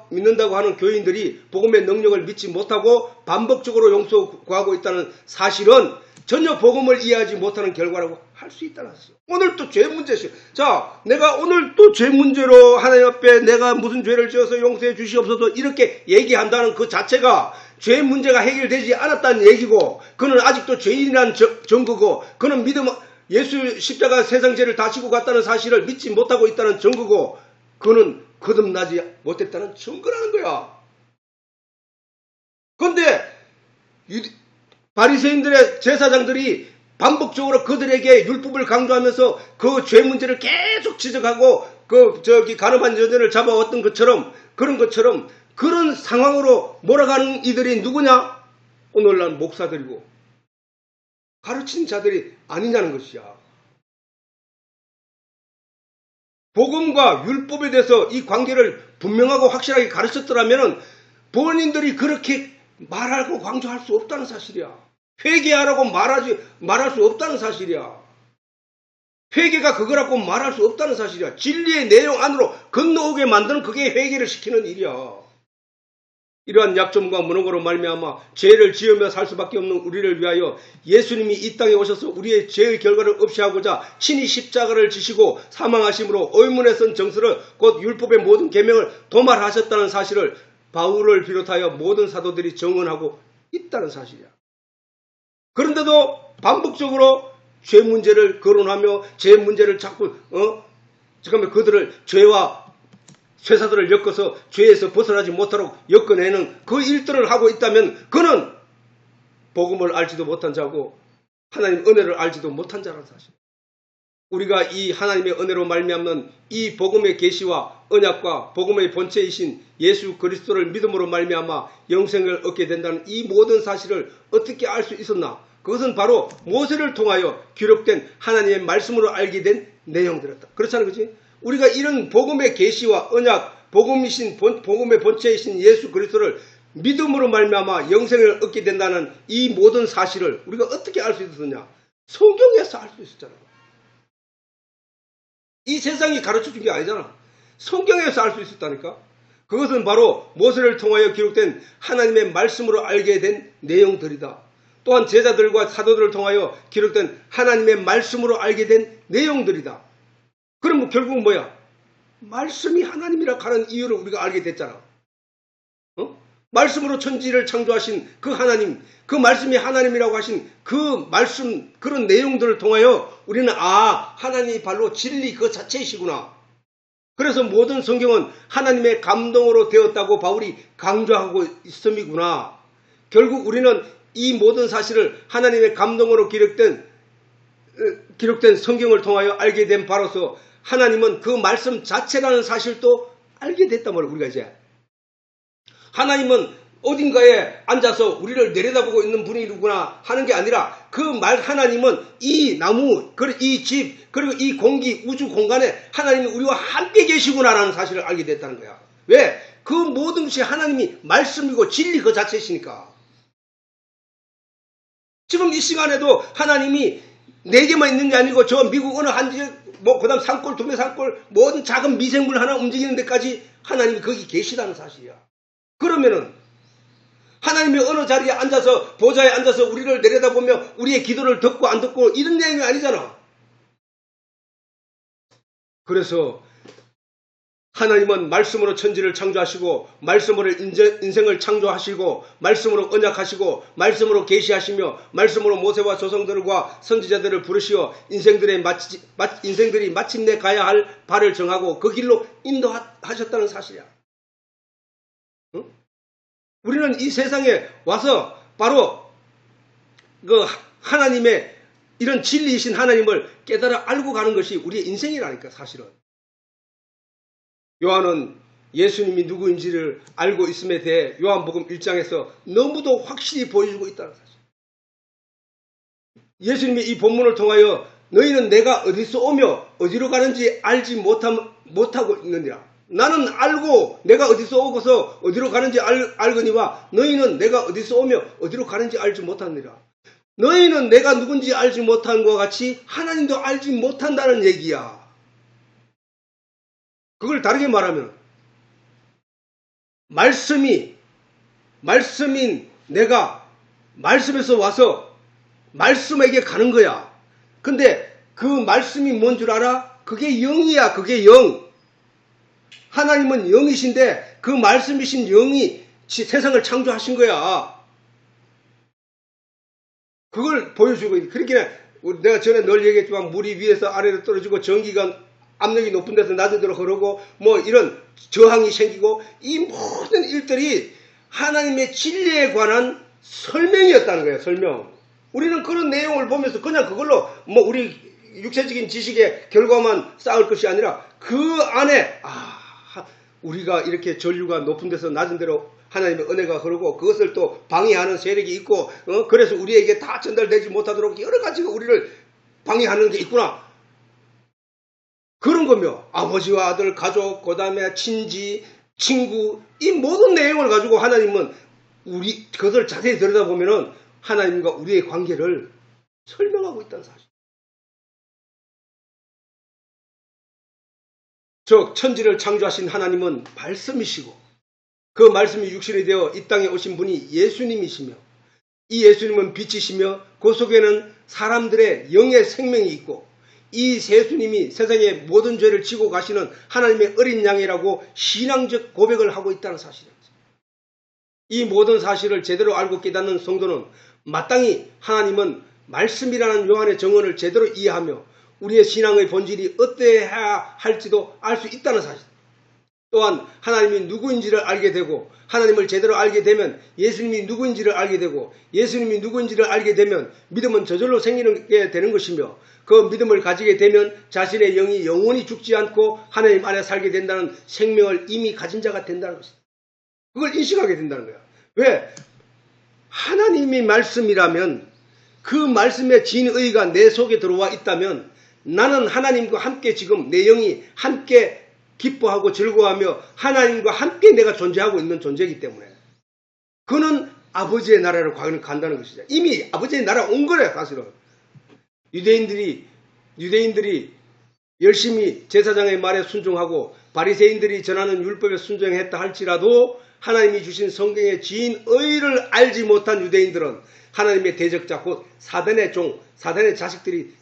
믿는다고 하는 교인들이 복음의 능력을 믿지 못하고 반복적으로 용서 구하고 있다는 사실은 전혀 복음을 이해하지 못하는 결과라고 할 수 있다는 사실. 오늘 또 죄 문제시. 자, 내가 오늘 또 죄 문제로 하나님 앞에 내가 무슨 죄를 지어서 용서해 주시옵소서 이렇게 얘기한다는 그 자체가 죄 문제가 해결되지 않았다는 얘기고 그는 아직도 죄인이라는 증거고 그는 예수 십자가 세상 죄를 다 지고 갔다는 사실을 믿지 못하고 있다는 증거고 그는 거듭나지 못했다는 증거라는 거야. 그런데 바리새인들의 제사장들이 반복적으로 그들에게 율법을 강조하면서 그 죄 문제를 계속 지적하고 가늠한 여자를 잡아왔던 것처럼 그런 상황으로 몰아가는 이들이 누구냐? 오늘날 목사들이고 가르치는 자들이 아니냐는 것이야. 복음과 율법에 대해서 이 관계를 분명하고 확실하게 가르쳤더라면 본인들이 그렇게 말하고 강조할 수 없다는 사실이야. 회개하라고 말할 수 없다는 사실이야. 회개가 그거라고 말할 수 없다는 사실이야. 진리의 내용 안으로 건너오게 만드는 그게 회개를 시키는 일이야. 이러한 약점과 무능으로 말미암아 죄를 지으며 살 수밖에 없는 우리를 위하여 예수님이 이 땅에 오셔서 우리의 죄의 결과를 없이 하고자 친히 십자가를 지시고 사망하심으로 의문에 선 정서를 곧 율법의 모든 계명을 도말하셨다는 사실을 바울을 비롯하여 모든 사도들이 정언하고 있다는 사실이야. 그런데도 반복적으로 죄 문제를 거론하며 죄 문제를 자꾸 지금 그들을 죄와 쇠사들을 엮어서 죄에서 벗어나지 못하도록 엮어내는 그 일들을 하고 있다면 그는 복음을 알지도 못한 자고 하나님 은혜를 알지도 못한 자라는 사실. 우리가 이 하나님의 은혜로 말미암는 이 복음의 계시와 언약과 복음의 본체이신 예수 그리스도를 믿음으로 말미암아 영생을 얻게 된다는 이 모든 사실을 어떻게 알 수 있었나? 그것은 바로 모세를 통하여 기록된 하나님의 말씀으로 알게 된 내용들이었다. 그렇잖아요, 그렇지? 우리가 이런 복음의 계시와 언약, 복음의 본체이신 예수 그리스도를 믿음으로 말미암아 영생을 얻게 된다는 이 모든 사실을 우리가 어떻게 알 수 있었느냐? 성경에서 알 수 있었잖아요. 이 세상이 가르쳐준 게 아니잖아. 성경에서 알 수 있었다니까. 그것은 바로 모세를 통하여 기록된 하나님의 말씀으로 알게 된 내용들이다. 또한 제자들과 사도들을 통하여 기록된 하나님의 말씀으로 알게 된 내용들이다. 그럼 결국은 뭐야? 말씀이 하나님이라 하는 이유를 우리가 알게 됐잖아. 말씀으로 천지를 창조하신 그 하나님, 그 말씀이 하나님이라고 하신 그 말씀, 그런 내용들을 통하여 우리는 하나님이 바로 진리 그 자체이시구나. 그래서 모든 성경은 하나님의 감동으로 되었다고 바울이 강조하고 있음이구나. 결국 우리는 이 모든 사실을 하나님의 감동으로 기록된 성경을 통하여 알게 된 바로서 하나님은 그 말씀 자체라는 사실도 알게 됐단 말이에요. 우리가 이제 하나님은 어딘가에 앉아서 우리를 내려다보고 있는 분이구나 하는 게 아니라 그 하나님은 이 나무, 이 집, 그리고 이 공기, 우주 공간에 하나님이 우리와 함께 계시구나라는 사실을 알게 됐다는 거야. 왜? 그 모든 것이 하나님이 말씀이고 진리 그 자체이시니까. 지금 이 시간에도 하나님이 4개만 있는 게 아니고 저 미국 어느 한 지역 그 다음 산골, 두메 산골 모든 작은 미생물 하나 움직이는 데까지 하나님이 거기 계시다는 사실이야. 그러면은 하나님이 어느 자리에 앉아서 보좌에 앉아서 우리를 내려다보며 우리의 기도를 듣고 안 듣고 이런 내용이 아니잖아. 그래서 하나님은 말씀으로 천지를 창조하시고 말씀으로 인생을 창조하시고 말씀으로 언약하시고 말씀으로 계시하시며 말씀으로 모세와 조상들과 선지자들을 부르시어 인생들이 마침내 가야 할 발을 정하고 그 길로 인도하셨다는 사실이야. 응? 우리는 이 세상에 와서 바로 그 하나님의 이런 진리이신 하나님을 깨달아 알고 가는 것이 우리의 인생이라니까 사실은. 요한은 예수님이 누구인지를 알고 있음에 대해 요한복음 1장에서 너무도 확실히 보여주고 있다는 사실. 예수님이 이 본문을 통하여 너희는 내가 어디서 오며 어디로 가는지 알지 못하고 있느니라. 나는 알고 내가 어디서 오고서 어디로 가는지 알거니와 너희는 내가 어디서 오며 어디로 가는지 알지 못하느니라. 너희는 내가 누군지 알지 못한 것과 같이 하나님도 알지 못한다는 얘기야. 그걸 다르게 말하면 말씀인 내가 말씀에서 와서 말씀에게 가는 거야. 근데 그 말씀이 뭔 줄 알아? 그게 영이야. 그게 영. 하나님은 영이신데 그 말씀이신 영이 세상을 창조하신 거야. 그걸 보여주고 있는. 그러니까 내가 전에 늘 얘기했지만 물이 위에서 아래로 떨어지고 전기가 압력이 높은 데서 낮은 데로 흐르고 뭐 이런 저항이 생기고 이 모든 일들이 하나님의 진리에 관한 설명이었다는 거예요. 설명. 우리는 그런 내용을 보면서 그냥 그걸로 뭐 우리 육체적인 지식의 결과만 쌓을 것이 아니라 그 안에 우리가 이렇게 전류가 높은 데서 낮은 데로 하나님의 은혜가 흐르고 그것을 또 방해하는 세력이 있고 그래서 우리에게 다 전달되지 못하도록 여러 가지가 우리를 방해하는 게 있구나. 그런 거며 아버지와 아들, 가족, 그 다음에 친지, 친구 이 모든 내용을 가지고 하나님은 그것을 자세히 들여다보면은 하나님과 우리의 관계를 설명하고 있다는 사실. 즉 천지를 창조하신 하나님은 말씀이시고 그 말씀이 육신이 되어 이 땅에 오신 분이 예수님이시며 이 예수님은 빛이시며 그 속에는 사람들의 영의 생명이 있고 이 예수님이 세상의 모든 죄를 지고 가시는 하나님의 어린 양이라고 신앙적 고백을 하고 있다는 사실입니다. 이 모든 사실을 제대로 알고 깨닫는 성도는 마땅히 하나님은 말씀이라는 요한의 정언을 제대로 이해하며 우리의 신앙의 본질이 어떠해야 할지도 알 수 있다는 사실. 또한 하나님이 누구인지를 알게 되고 하나님을 제대로 알게 되면 예수님이 누구인지를 알게 되고 예수님이 누구인지를 알게 되면 믿음은 저절로 생기는 게 되는 것이며 그 믿음을 가지게 되면 자신의 영이 영원히 죽지 않고 하나님 안에 살게 된다는 생명을 이미 가진 자가 된다는 것입니다. 그걸 인식하게 된다는 거야. 왜? 하나님이 말씀이라면 그 말씀의 진의가 내 속에 들어와 있다면 나는 하나님과 함께 지금 내 영이 함께 기뻐하고 즐거워하며 하나님과 함께 내가 존재하고 있는 존재이기 때문에 그는 아버지의 나라로 간다는 것이죠. 이미 아버지의 나라 온 거래 사실은. 유대인들이 열심히 제사장의 말에 순종하고 바리새인들이 전하는 율법에 순종했다 할지라도 하나님이 주신 성경의 진의를 알지 못한 유대인들은 하나님의 대적자 곧 사단의 종, 사단의 자식들일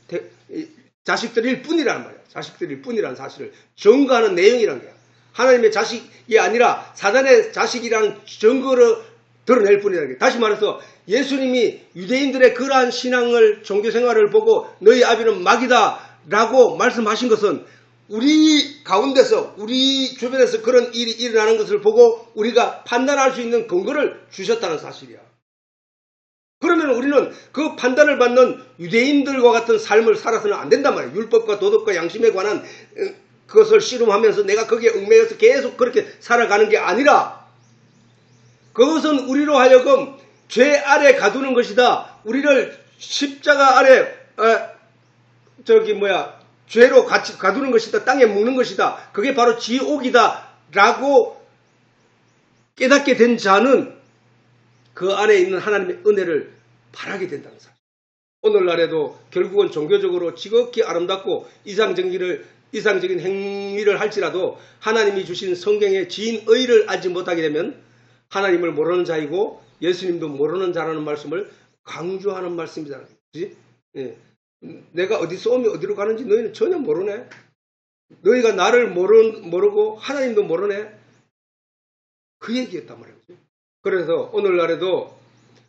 뿐이라는 말이야. 자식들일 뿐이라는 사실을 증거하는 내용이란 거야. 하나님의 자식이 아니라 사단의 자식이라는 증거를 드러낼 뿐이라는 거야. 다시 말해서 예수님이 유대인들의 그러한 신앙을 종교 생활을 보고 너희 아비는 마귀다 라고 말씀하신 것은 우리 가운데서 우리 주변에서 그런 일이 일어나는 것을 보고 우리가 판단할 수 있는 근거를 주셨다는 사실이야. 그러면 우리는 그 판단을 받는 유대인들과 같은 삶을 살아서는 안 된단 말이에요. 율법과 도덕과 양심에 관한 그것을 씨름하면서 내가 거기에 얽매여서 계속 그렇게 살아가는 게 아니라 그것은 우리로 하여금 죄 아래 가두는 것이다. 우리를 십자가 아래 죄로 같이 가두는 것이다. 땅에 묻는 것이다. 그게 바로 지옥이다. 라고 깨닫게 된 자는 그 안에 있는 하나님의 은혜를 바라게 된다는 사실. 오늘날에도 결국은 종교적으로 지극히 아름답고 이상적인 행위를 할지라도 하나님이 주신 성경의 진의를 알지 못하게 되면 하나님을 모르는 자이고 예수님도 모르는 자라는 말씀을 강조하는 말씀이잖아요. 그렇지? 예. 내가 어디서 오면 어디로 가는지 너희는 전혀 모르네. 너희가 나를 모르고 하나님도 모르네. 그 얘기였단 말이에요. 그래서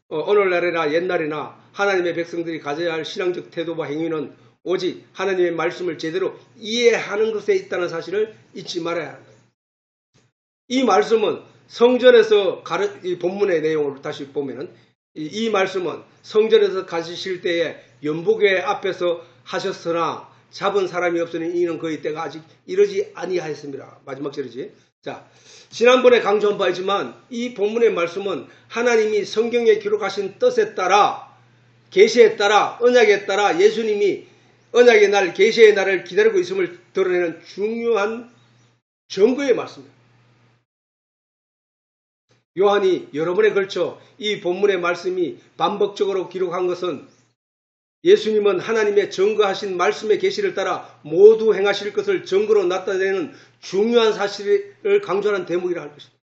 오늘날이나 옛날이나 하나님의 백성들이 가져야 할 신앙적 태도와 행위는 오직 하나님의 말씀을 제대로 이해하는 것에 있다는 사실을 잊지 말아야 합니다. 이 말씀은 성전에서 이 본문의 내용을 다시 보면은 이 말씀은 성전에서 가시실 때에 연복회 앞에서 하셨으나 잡은 사람이 없으니 이는 그의 때가 아직 이르지 아니하였습니다. 마지막 절이지. 자, 지난번에 강조한 바 있지만 이 본문의 말씀은 하나님이 성경에 기록하신 뜻에 따라 계시에 따라 언약에 따라 예수님이 언약의 날 계시의 날을 기다리고 있음을 드러내는 중요한 증거의 말씀입니다. 요한이 여러 번에 걸쳐 이 본문의 말씀이 반복적으로 기록한 것은 예수님은 하나님의 증거하신 말씀의 계시를 따라 모두 행하실 것을 증거로 나타내는 중요한 사실을 강조하는 대목이라 할 것입니다.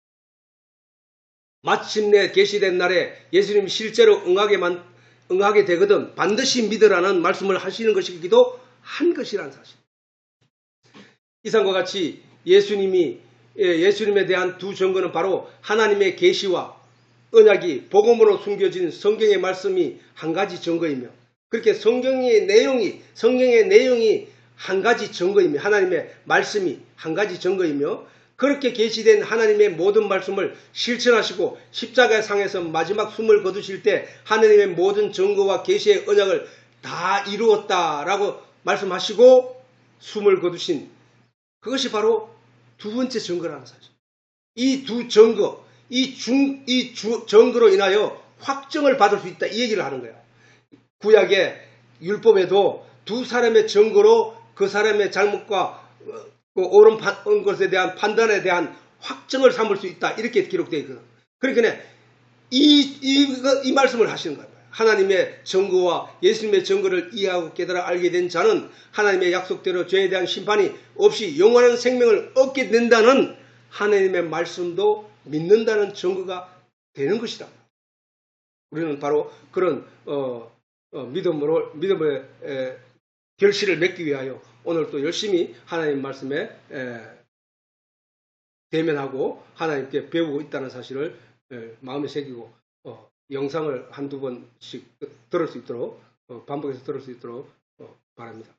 마침내 계시된 날에 예수님이 실제로 응하게 되거든 반드시 믿으라는 말씀을 하시는 것이기도 한 것이라는 사실. 이상과 같이 예수님에 대한 두 증거는 바로 하나님의 계시와 언약이 복음으로 숨겨진 성경의 말씀이 한 가지 증거이며 그렇게 성경의 내용이 한 가지 증거이며 하나님의 말씀이 한 가지 증거이며 그렇게 계시된 하나님의 모든 말씀을 실천하시고 십자가 상에서 마지막 숨을 거두실 때 하나님의 모든 증거와 계시의 언약을 다 이루었다라고 말씀하시고 숨을 거두신 그것이 바로 두 번째 증거라는 사실. 이 두 증거, 증거로 인하여 확정을 받을 수 있다 이 얘기를 하는 거야. 구약의 율법에도 두 사람의 증거로 그 사람의 잘못과 옳은 것에 대한 판단에 대한 확정을 삼을 수 있다 이렇게 기록되어 있거든. 그러니까 이 말씀을 하시는 거예요. 하나님의 증거와 예수님의 증거를 이해하고 깨달아 알게 된 자는 하나님의 약속대로 죄에 대한 심판이 없이 영원한 생명을 얻게 된다는 하나님의 말씀도 믿는다는 증거가 되는 것이다. 우리는 바로 그런 믿음의 결실을 맺기 위하여 오늘 또 열심히 하나님 말씀에 대면하고 하나님께 배우고 있다는 사실을 마음에 새기고 영상을 한두 번씩 들을 수 있도록 반복해서 들을 수 있도록 바랍니다.